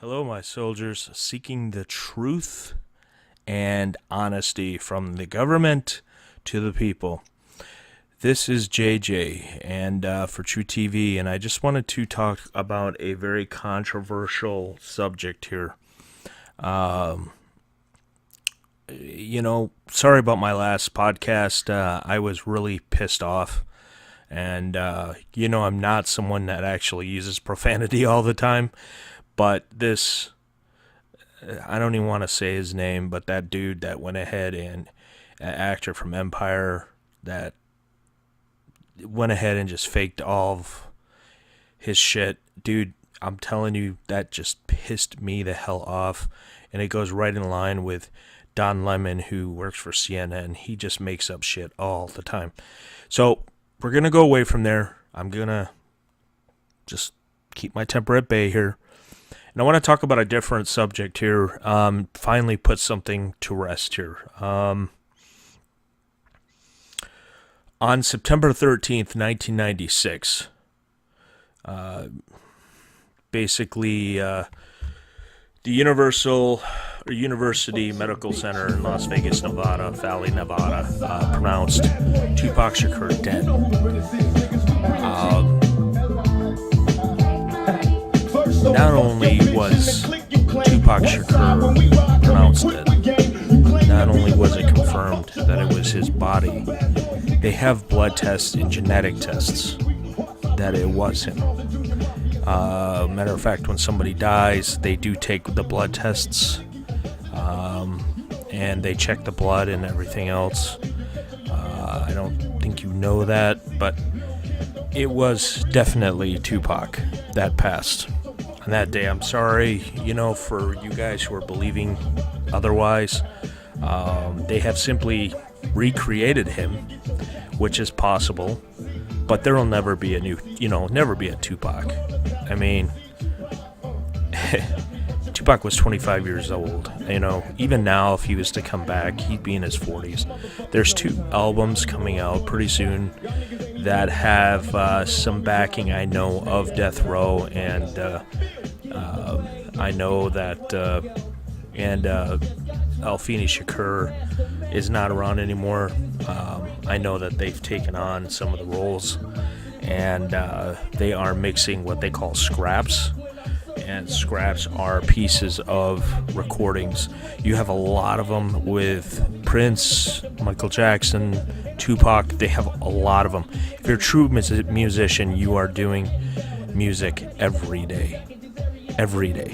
Hello, my soldiers, seeking the truth and honesty from the government to the people. This is JJ and for True TV, and I just wanted to talk about a very controversial subject here. Sorry about my last podcast. I was really pissed off. And, I'm not someone that actually uses profanity all the time. But this, I don't even want to say his name, but that dude that went ahead and, an actor from Empire, that went ahead and just faked all of his shit. Dude, I'm telling you, that just pissed me the hell off. And it goes right in line with Don Lemon, who works for CNN. He just makes up shit all the time. So we're going to go away from there. I'm going to just keep my temper at bay here. And I want to talk about a different subject here. Finally put something to rest here. On September 13th, 1996, basically the University Medical Center in Las Vegas, Nevada, pronounced Tupac Shakur dead. Not only was Tupac Shakur pronounced dead, not only was it confirmed that it was his body, they have blood tests and genetic tests that it was him. Matter of fact, when somebody dies, they do take the blood tests, and they check the blood and everything else. I don't think you know that, but it was definitely Tupac that passed on that day. I'm sorry, for you guys who are believing otherwise. They have simply recreated him, which is possible, but there will never be a never be a Tupac. I mean, Tupac was 25 years old. Even now, if he was to come back, he'd be in his 40s. There's 2 albums coming out pretty soon that have some backing, I know, of Death Row, and I know that Incini Shakur is not around anymore. I know that they've taken on some of the roles, and they are mixing what they call scraps. And scraps are pieces of recordings. You have a lot of them with Prince, Michael Jackson, Tupac. They have a lot of them. If you're a true musician, you are doing music every day. Every day.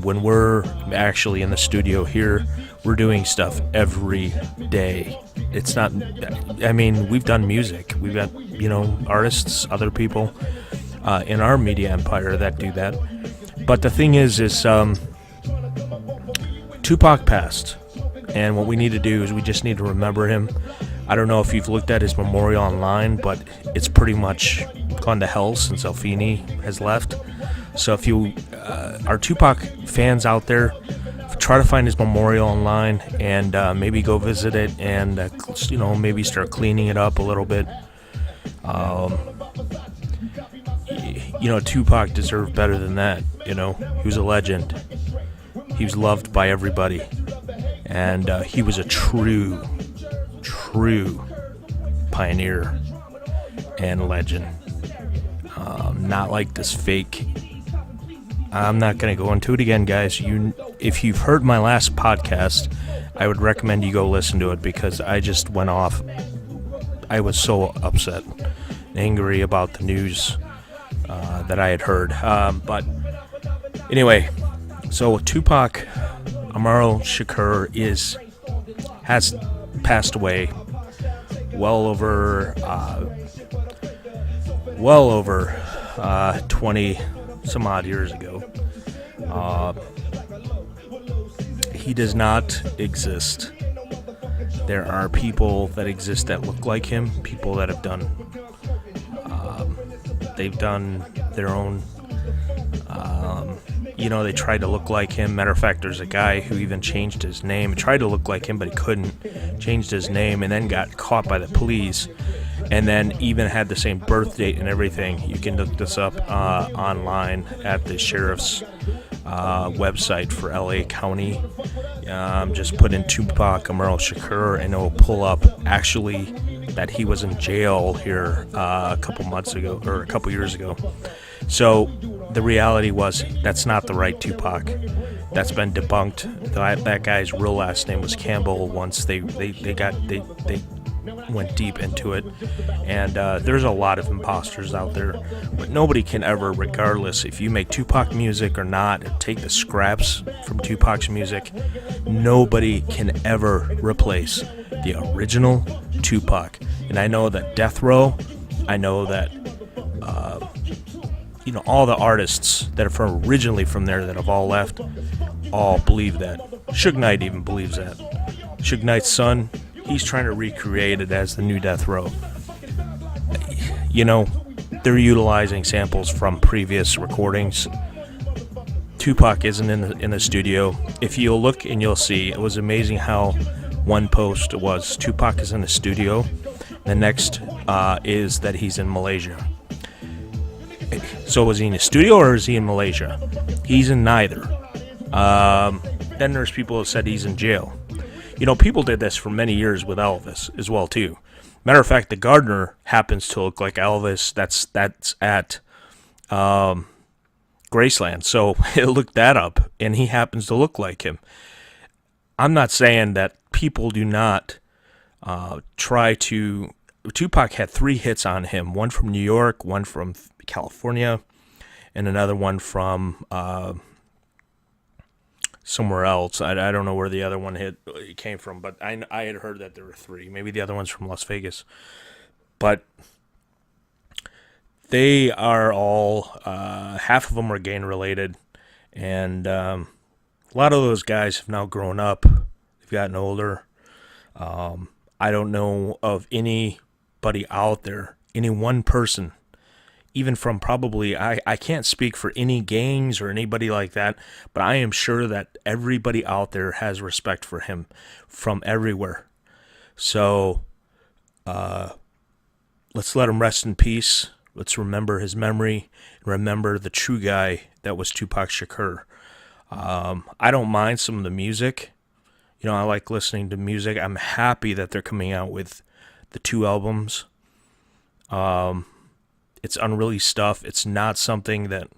When we're actually in the studio here, we're doing stuff every day. It's not, we've done music. We've got, artists, other people in our media empire that do that. But the thing is Tupac passed, and what we need to do is we just need to remember him. I don't know if you've looked at his memorial online, but it's pretty much gone to hell since Incini has left. So if you are Tupac fans out there, try to find his memorial online and maybe go visit it and maybe start cleaning it up a little bit. Tupac deserved better than that. He was a legend. He was loved by everybody, and he was a true pioneer and legend. Not like this fake. I'm not going to go into it again, guys. If you've heard my last podcast, I would recommend you go listen to it, because I just went off. I was so upset and angry about the news that I had heard. But anyway, so Tupac Amaru Shakur has passed away well over 20 some odd years ago. He does not exist. There are people that exist that look like him, people that have done they've done their own they tried to look like him. Matter of fact, there's a guy who even changed his name, tried to look like him, but he couldn't, changed his name, and then got caught by the police, and then even had the same birth date and everything. You can look this up online at the sheriff's website for LA County. Just put in Tupac Amaru Shakur, and it will pull up actually that he was in jail here a couple months ago, or a couple years ago. So the reality was that's not the right Tupac. That's been debunked. That guy's real last name was Campbell. Once they went deep into it, and there's a lot of imposters out there, but nobody can ever, regardless if you make Tupac music or not, and take the scraps from Tupac's music, nobody can ever replace the original Tupac. And I know that Death Row, I know that all the artists that are originally from there that have all left all believe that. Suge Knight even believes that. Suge Knight's son, he's trying to recreate it as the new Death Row. They're utilizing samples from previous recordings. Tupac isn't in the studio. If you'll look and you'll see, it was amazing how one post was Tupac is in the studio. The next is that he's in Malaysia. So was he in the studio or is he in Malaysia? He's in neither. Then there's people who said he's in jail. People did this for many years with Elvis as well too. Matter of fact, the gardener happens to look like Elvis. That's at Graceland. So I looked that up, and he happens to look like him. I'm not saying that people do not try to. Tupac had 3 hits on him. One from New York, one from California, and another one from somewhere else. I don't know where the other one came from, but I had heard that there were 3. Maybe the other one's from Las Vegas. But they are all, half of them are gang related, and a lot of those guys have now grown up. They've gotten older. I don't know of anybody out there, any one person, even from probably, I can't speak for any gangs or anybody like that, but I am sure that everybody out there has respect for him from everywhere. So let's let him rest in peace. Let's remember his memory and remember the true guy that was Tupac Shakur. I don't mind some of the music. I like listening to music. I'm happy that they're coming out with the 2 albums. It's unreleased stuff. It's not something that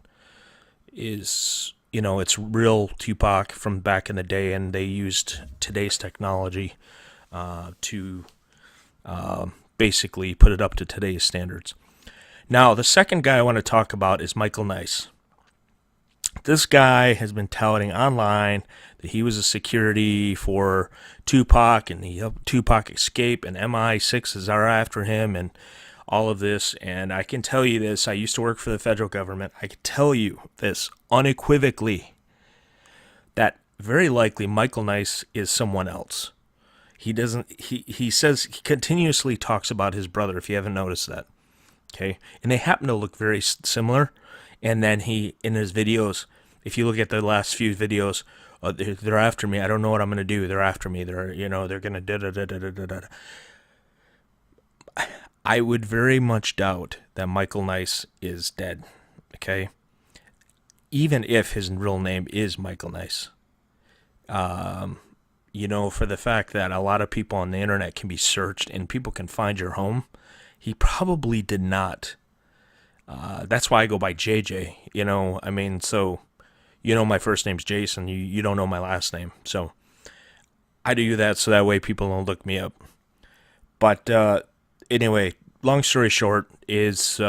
is, it's real Tupac from back in the day, and they used today's technology to basically put it up to today's standards. Now, the second guy I want to talk about is Michael Nice. This guy has been touting online that he was a security for Tupac, and he helped Tupac escape, and MI6s are after him, and all of this. And I can tell you this, I used to work for the federal government. I can tell you this unequivocally, that very likely Michael Nice is someone else. He says, he continuously talks about his brother, if you haven't noticed that. Okay, and they happen to look very similar. And then he, in his videos, if you look at the last few videos, they're after me. I don't know what I'm going to do. They're after me. They're going to da-da-da-da-da-da-da. I would very much doubt that Michael Nice is dead. Okay, even if his real name is Michael Nice. For the fact that a lot of people on the internet can be searched and people can find your home, he probably did not. That's why I go by JJ, so, my first name's Jason, you don't know my last name, so I do that so that way people don't look me up. But, anyway, long story short is,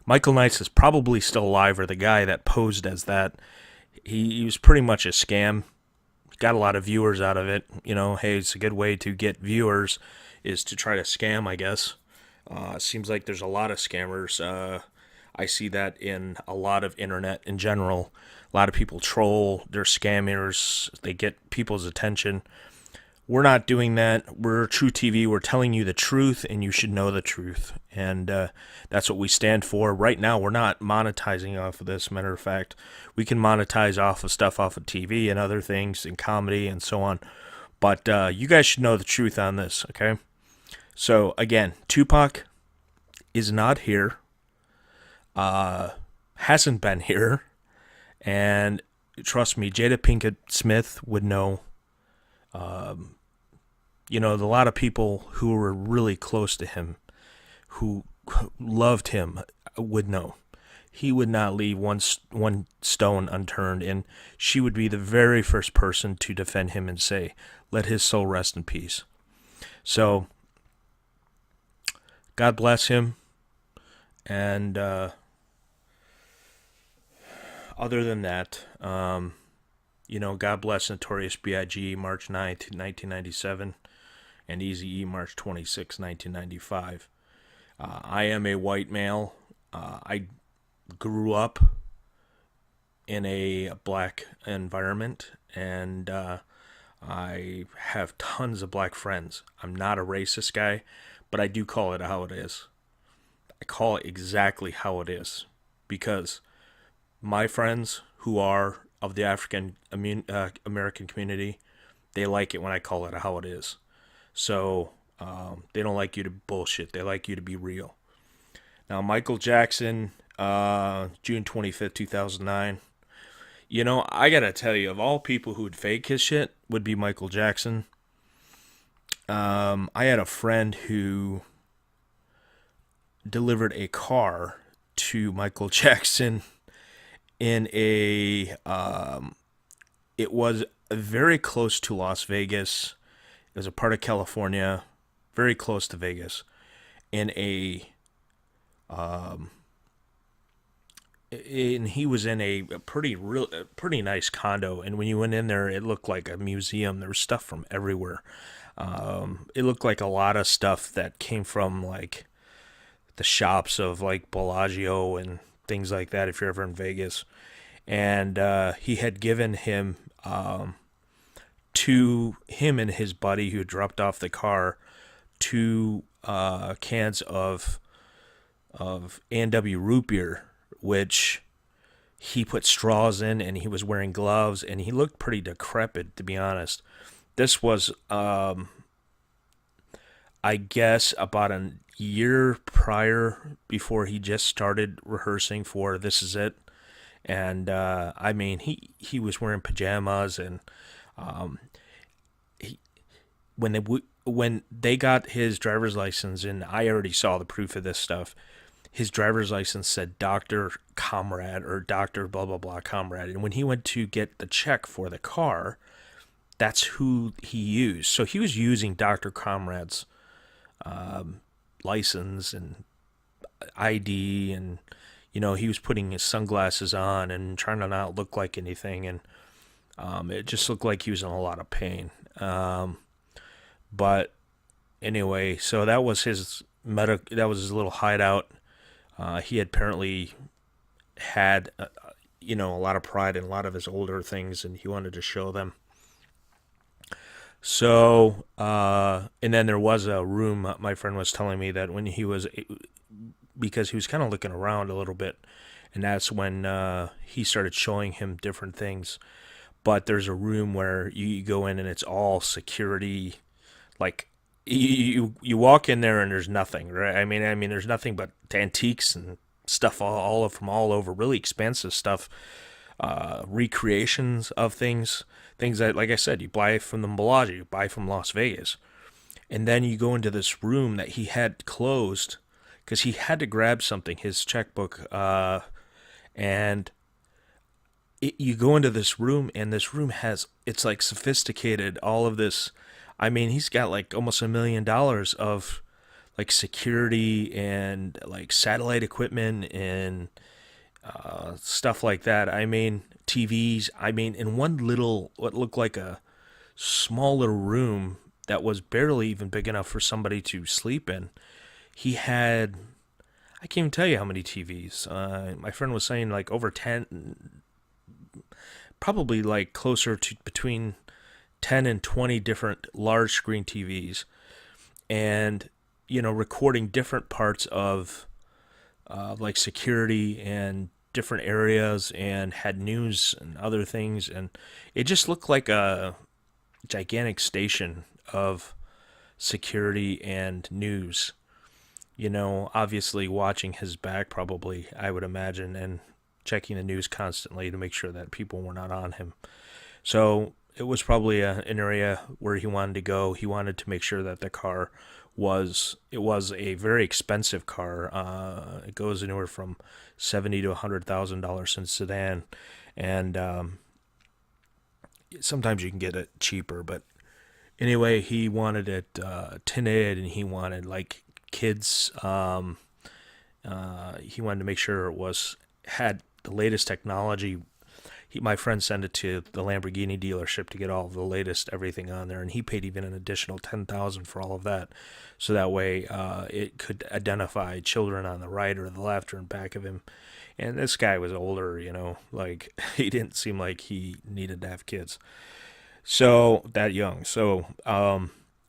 Michael Nice is probably still alive, or the guy that posed as that. He was pretty much a scam, got a lot of viewers out of it, hey, it's a good way to get viewers, is to try to scam, I guess. Seems like there's a lot of scammers. I see that in a lot of internet in general. A lot of people troll, they're scammers, they get people's attention. We're not doing that. We're True TV. We're telling you the truth, and you should know the truth. And that's what we stand for. Right now, we're not monetizing off of this. Matter of fact, we can monetize off of stuff off of TV and other things, and comedy and so on. But you guys should know the truth on this, okay? So, again, Tupac is not here, hasn't been here, and trust me, Jada Pinkett Smith would know. A lot of people who were really close to him, who loved him, would know. He would not leave one stone unturned, and she would be the very first person to defend him and say, "Let his soul rest in peace." So, God bless him, and other than that, God bless Notorious B.I.G. March 9th, 1997, and Eazy-E March 26th, 1995. I am a white male. I grew up in a black environment, and I have tons of black friends. I'm not a racist guy, but I do call it how it is. I call it exactly how it is, because my friends who are of the African American community, they like it when I call it how it is. So they don't like you to bullshit. They like you to be real. Now, Michael Jackson, June 25th, 2009. I gotta tell you, of all people who would fake his shit, would be Michael Jackson. I had a friend who delivered a car to Michael Jackson in it was very close to Las Vegas. It was a part of California, very close to Vegas, and he was in a pretty nice condo. And when you went in there, it looked like a museum. There was stuff from everywhere. It looked like a lot of stuff that came from like the shops of like Bellagio and things like that. If you're ever in Vegas, and he had given him to him and his buddy who dropped off the car 2 cans of A&W root beer, which he put straws in, and he was wearing gloves, and he looked pretty decrepit, to be honest. This was, I guess, about a year prior, before he just started rehearsing for This Is It. And, he was wearing pajamas, and when they got his driver's license, and I already saw the proof of this stuff, his driver's license said Dr. Comrade or Dr. blah, blah, blah Comrade. And when he went to get the check for the car, that's who he used. So he was using Dr. Comrade's license and ID, and, he was putting his sunglasses on and trying to not look like anything. And it just looked like he was in a lot of pain. But anyway, so that was his little hideout. He had apparently had, a lot of pride in a lot of his older things, and he wanted to show them. So, and then there was a room, my friend was telling me that when because he was kind of looking around a little bit, and that's when he started showing him different things. But there's a room where you go in and it's all security, like you walk in there and there's nothing, right? I mean, there's nothing but antiques and stuff from all over, really expensive stuff, recreations of things that, like I said, you buy from the Bellagio, you buy from Las Vegas. And then you go into this room that he had closed because he had to grab something, his checkbook, and you go into this room, and this room it's like sophisticated, all of this. I mean, he's got like almost $1 million of like security and like satellite equipment and stuff like that. I mean, TVs. I mean, in one little, what looked like a small little room that was barely even big enough for somebody to sleep in, he had, I can't even tell you how many TVs. My friend was saying like over 10, probably like closer to between 10 and 20 different large screen TVs, and recording different parts of like security and different areas, and had news and other things, and it just looked like a gigantic station of security and news. Obviously watching his back, probably, I would imagine, and checking the news constantly to make sure that people were not on him. So it was probably an area where he wanted to go. He wanted to make sure that the car was a very expensive car. It goes anywhere from $70,000 to $100,000 in sedan, and sometimes you can get it cheaper. But anyway, he wanted it tinted, and he wanted like kids. He wanted to make sure it had the latest technology. My friend sent it to the Lamborghini dealership to get all of the latest everything on there, and he paid even an additional $10,000 for all of that, so that way it could identify children on the right or the left or in back of him. And this guy was older, like he didn't seem like he needed to have kids, so that young. So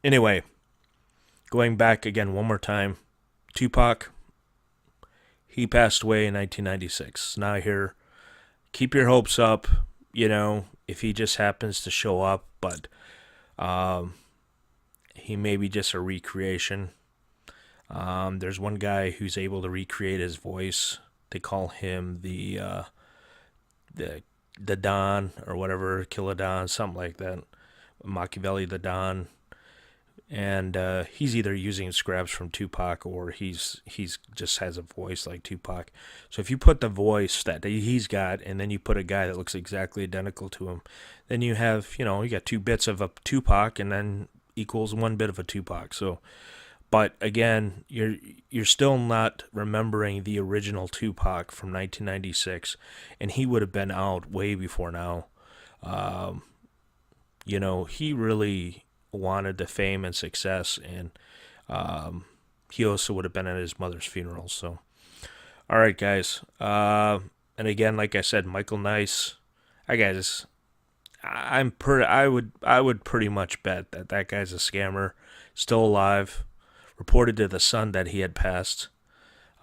anyway, going back again one more time, Tupac, he passed away in 1996. Now here. Keep your hopes up, if he just happens to show up, but he may be just a recreation. There's one guy who's able to recreate his voice. They call him the Don or whatever, Kilodon, something like that. Machiavelli the Don. And he's either using scraps from Tupac or he's just has a voice like Tupac. So if you put the voice that he's got and then you put a guy that looks exactly identical to him, then you have, you got 2 bits of a Tupac and then equals 1 bit of a Tupac. So, but again, you're still not remembering the original Tupac from 1996, and he would have been out way before now. He really wanted the fame and success, and he also would have been at his mother's funeral. So, all right, guys. And again, like I said, Michael Nice. I would pretty much bet that guy's a scammer, still alive. Reported to the Sun that he had passed.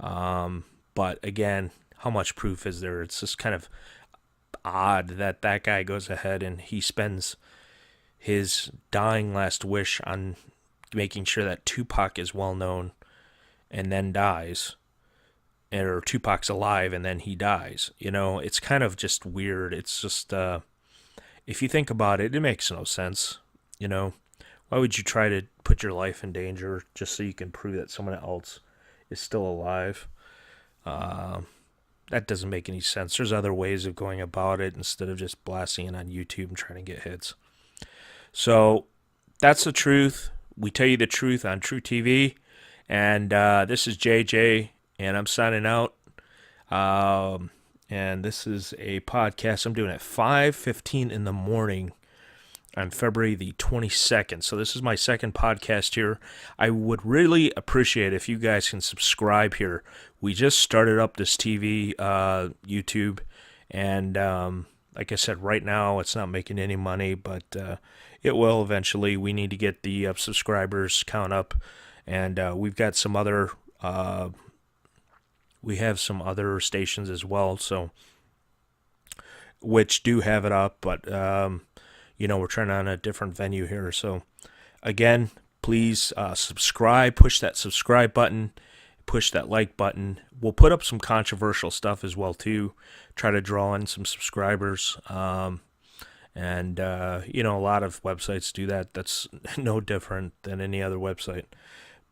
But again, how much proof is there? It's just kind of odd that guy goes ahead and he spends his dying last wish on making sure that Tupac is well known and then dies, or Tupac's alive and then he dies. It's kind of just weird. It's just, if you think about it, it makes no sense. Why would you try to put your life in danger just so you can prove that someone else is still alive? That doesn't make any sense. There's other ways of going about it instead of just blasting it on YouTube and trying to get hits. So that's the truth. We tell you the truth on True TV. And this is JJ, and I'm signing out. And this is a podcast I'm doing at 5:15 in the morning on February the 22nd. So this is my second podcast here. I would really appreciate if you guys can subscribe here. We just started up this TV, YouTube, and like I said, right now it's not making any money, but it will eventually. We need to get the subscribers count up, and we've got some other we have some other stations as well, so which do have it up, but we're trying on a different venue here. So again, please subscribe, push that subscribe button, push that like button. We'll put up some controversial stuff as well too, try to draw in some subscribers. And a lot of websites do that. That's no different than any other website.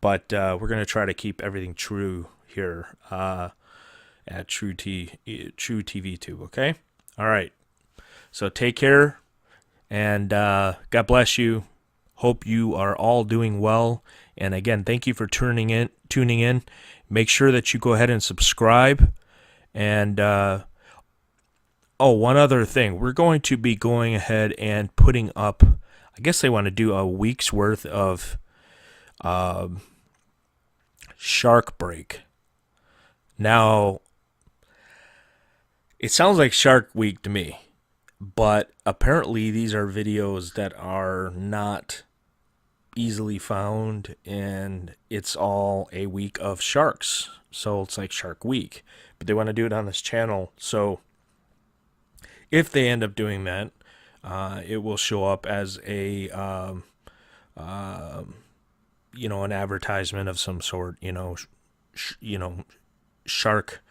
But we're going to try to keep everything true here at True TV Tube, okay? All right. So take care, and God bless you. Hope you are all doing well. And again, thank you for tuning in. Make sure that you go ahead and subscribe. And one other thing. We're going to be going ahead and putting up, I guess they want to do a week's worth of Shark Break. Now, it sounds like Shark Week to me, but apparently these are videos that are not easily found, and it's all a week of sharks. So it's like Shark Week, but they want to do it on this channel. So if they end up doing that, it will show up as a an advertisement of some sort, shark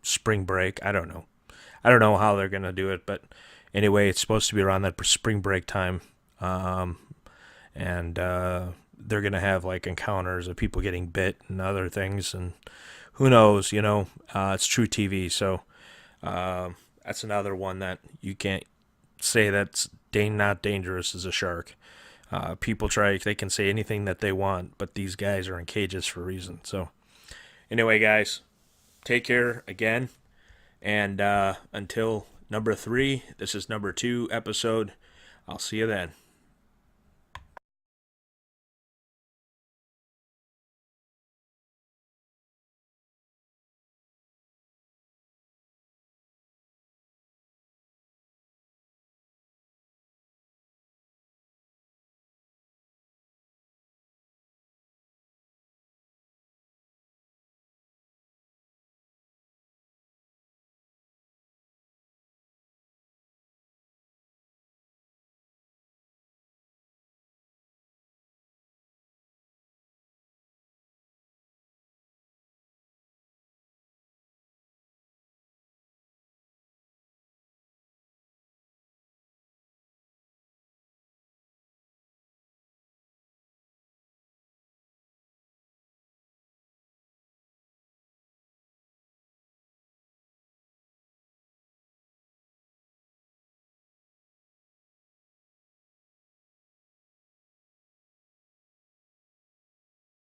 spring break. I don't know. I don't know how they're going to do it, but anyway, it's supposed to be around that spring break time. And they're going to have like encounters of people getting bit and other things. And who knows, it's true TV. So that's another one that you can't say that's not dangerous as a shark. People they can say anything that they want, but these guys are in cages for a reason. So anyway, guys, take care again. And until number 3, this is number 2 episode. I'll see you then.